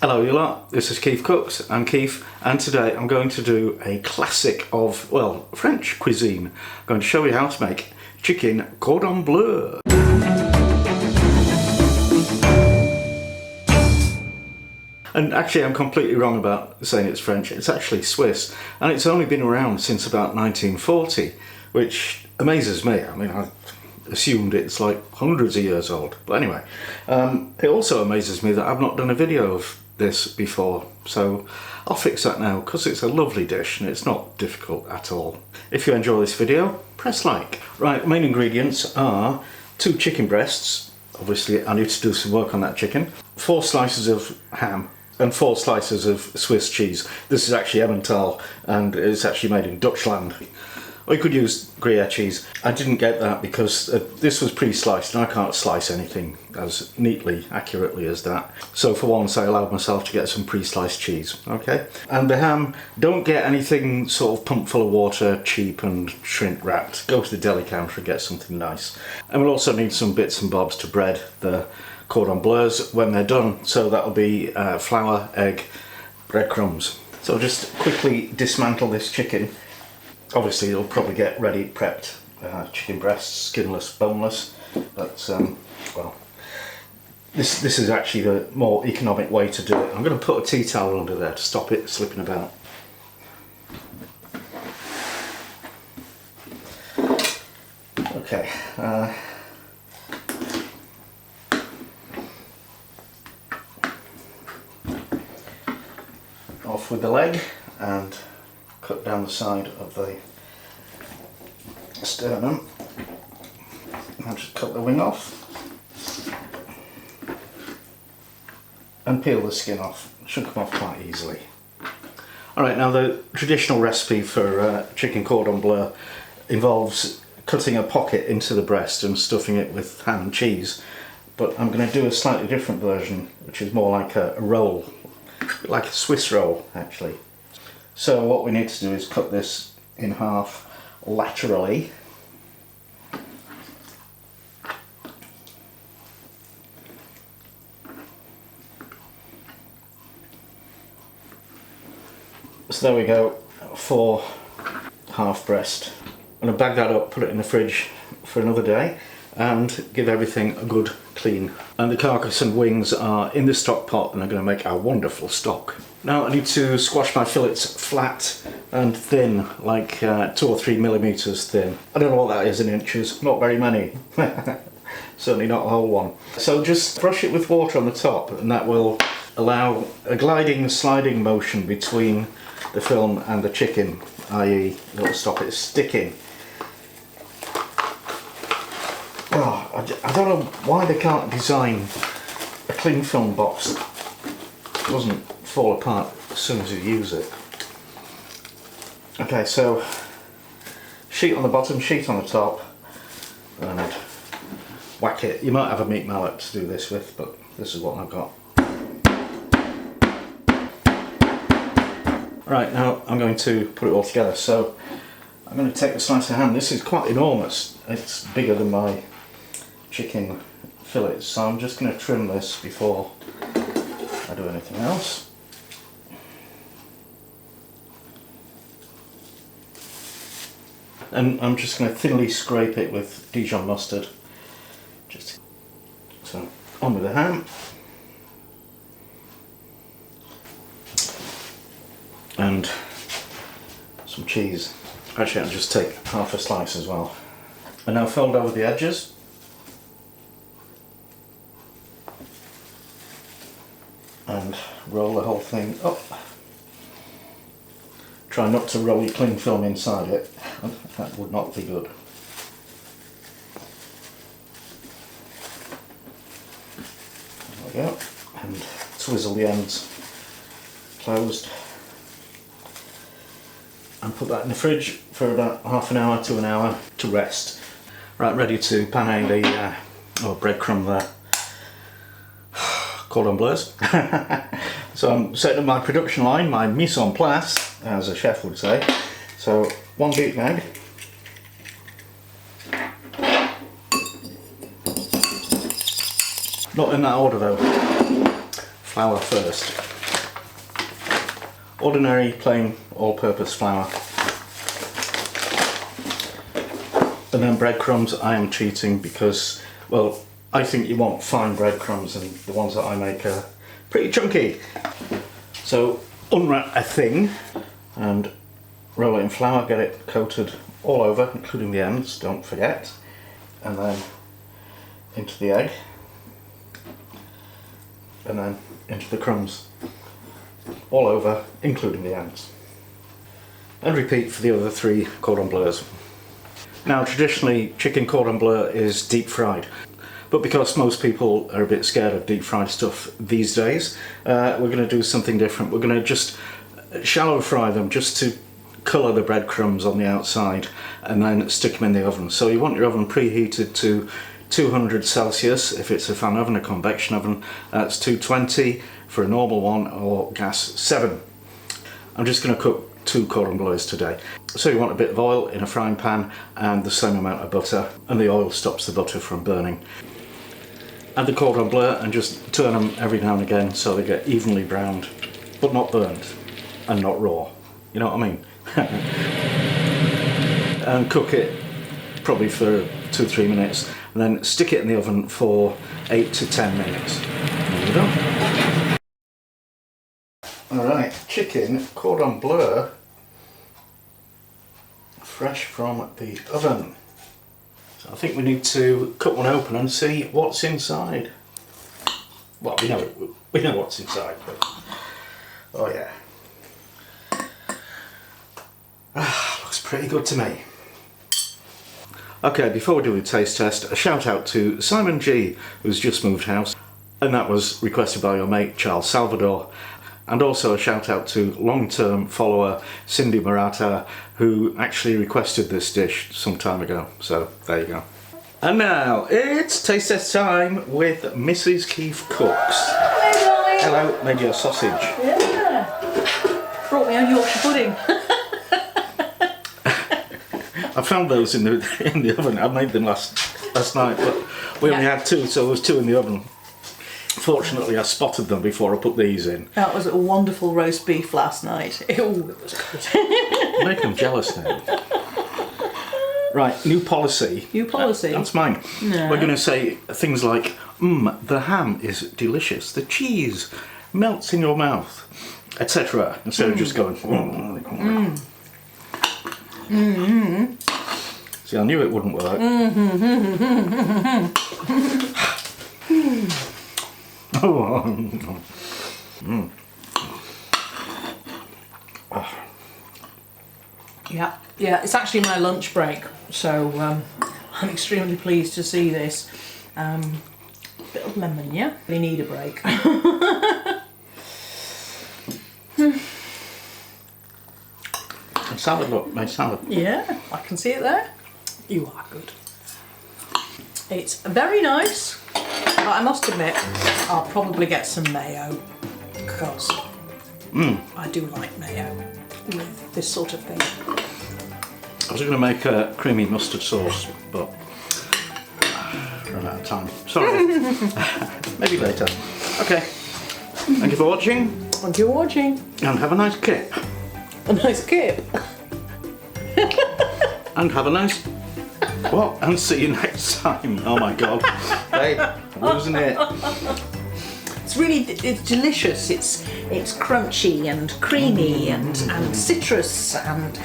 Hello you lot, this is KeefCooks, I'm Keef, and today I'm going to do a classic of, well, French cuisine. I'm going to show you how to make chicken Cordon Bleu. And actually I'm completely wrong about saying it's French, it's actually Swiss, and it's only been around since about 1940, which amazes me. I mean, I assumed it's like hundreds of years old, but anyway. It also amazes me that I've not done a video of this before, so I'll fix that now because it's a lovely dish and it's not difficult at all. If you enjoy this video, press like. Right, main ingredients are 2 chicken breasts. Obviously I need to do some work on that chicken. 4 slices of ham and 4 slices of Swiss cheese. This is actually Emmental and it's actually made in Dutchland. Or you could use Gruyere cheese. I didn't get that because this was pre-sliced and I can't slice anything as neatly, accurately as that. So for once I allowed myself to get some pre-sliced cheese, okay? And the ham, don't get anything sort of pumped full of water, cheap and shrink wrapped. Go to the deli counter and get something nice. And we'll also need some bits and bobs to bread the Cordon Bleus when they're done. So that'll be flour, egg, breadcrumbs. So I'll just quickly dismantle this chicken. Obviously you'll probably get ready prepped chicken breasts, skinless, boneless, but well, this is actually the more economic way to do it. I'm going to put a tea towel under there to stop it slipping about. Okay, off with the leg and cut down the side of the sternum and just cut the wing off and peel the skin off. It should come off quite easily. Alright, now the traditional recipe for chicken cordon bleu involves cutting a pocket into the breast and stuffing it with ham and cheese, but I'm going to do a slightly different version which is more like a roll, like a Swiss roll actually. So what we need to do is cut this in half laterally. So there we go, 4 half breast. I'm going to bag that up, put it in the fridge for another day and give everything a good clean. And the carcass and wings are in the stock pot and are going to make a wonderful stock. Now I need to squash my fillets flat and thin, like 2 or 3 millimeters thin. I don't know what that is in inches, not very many. Certainly not a whole one. So just brush it with water on the top and that will allow a gliding, sliding motion between the film and the chicken, i.e. it'll stop it sticking. Oh, I don't know why they can't design a clingfilm box that doesn't fall apart as soon as you use it. Okay, so sheet on the bottom, sheet on the top, and whack it. You might have a meat mallet to do this with, but this is what I've got. Right, now I'm going to put it all together. So I'm going to take a slice of ham. This is quite enormous. It's bigger than my chicken fillets, so I'm just going to trim this before I do anything else. And I'm just going to thinly scrape it with Dijon mustard. Just so on with the ham. And some cheese. Actually I'll just take half a slice as well. And now fold over the edges. And roll the whole thing up. Try not to roll your cling film inside it, that would not be good. There we go, and twizzle the ends closed. And put that in the fridge for about half an hour to an hour to rest. Right, ready to pan the breadcrumb there. Cordon Bleus. So I'm setting up my production line, my mise en place, as a chef would say. So 1 beaten egg. Not in that order though. Flour first. ordinary plain all-purpose flour. And then breadcrumbs, I am cheating because, well, I think you want fine breadcrumbs, and the ones that I make are pretty chunky. So unwrap a thing and roll it in flour, get it coated all over, including the ends, don't forget. And then into the egg. And then into the crumbs. All over, including the ends. And repeat for the other 3 cordon bleus. Now, traditionally, chicken cordon bleu is deep fried, but because most people are a bit scared of deep fried stuff these days, we're going to do something different. We're going to just shallow fry them just to colour the breadcrumbs on the outside and then stick them in the oven. So you want your oven preheated to 200 Celsius if it's a fan oven, a convection oven. That's 220 for a normal one, or gas 7. I'm just going to cook 2 cordon bleus today. So you want a bit of oil in a frying pan and the same amount of butter, and the oil stops the butter from burning. Add the cordon bleu and just turn them every now and again so they get evenly browned, but not burned and not raw. You know what I mean? And cook it probably for 2-3 minutes, and then stick it in the oven for 8 to 10 minutes. There you go. Alright, chicken cordon bleu, fresh from the oven. So I think we need to cut one open and see what's inside. Well, we know what's inside, but oh yeah. Looks pretty good to me. Okay, before we do the taste test, a shout out to Simon G, who's just moved house, and that was requested by your mate Charles Salvador. And also a shout out to long-term follower Cindy Murata, who actually requested this dish some time ago. So there you go. And now it's taste test time with Mrs. KeefCooks. Hello, Hello, made you a sausage. Yeah. Brought me on Yorkshire pudding. I found those in the oven. I made them last night, but we only had 2, so there was 2 in the oven. Fortunately, I spotted them before I put these in. That was a wonderful roast beef last night. Ew, it was good. Make them jealous now. Right, new policy. New policy? That's mine. No. We're going to say things like, the ham is delicious, the cheese melts in your mouth, etc. Instead of just going, See, I knew it wouldn't work. Yeah, it's actually my lunch break, so I'm extremely pleased to see this. Bit of lemon, yeah? We need a break. Salad, look, my salad. Yeah, I can see it there. You are good. It's very nice, but I must admit, I'll probably get some mayo, because I do like mayo with this sort of thing. I was going to make a creamy mustard sauce, but ran out of time. Sorry. Maybe later. Okay. Thank you for watching. Thank you for watching. And have a nice kip. A nice kip. And have a nice... What? And see you next time. Oh my god. Hey, I'm losing it. It's delicious. It's crunchy and creamy and citrus and...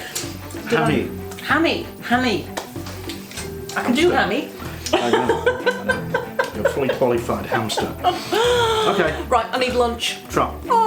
Hammy. Hammy. I can do hammy. I know. You're a fully qualified hamster. Okay. Right, I need lunch. Trot. Oh.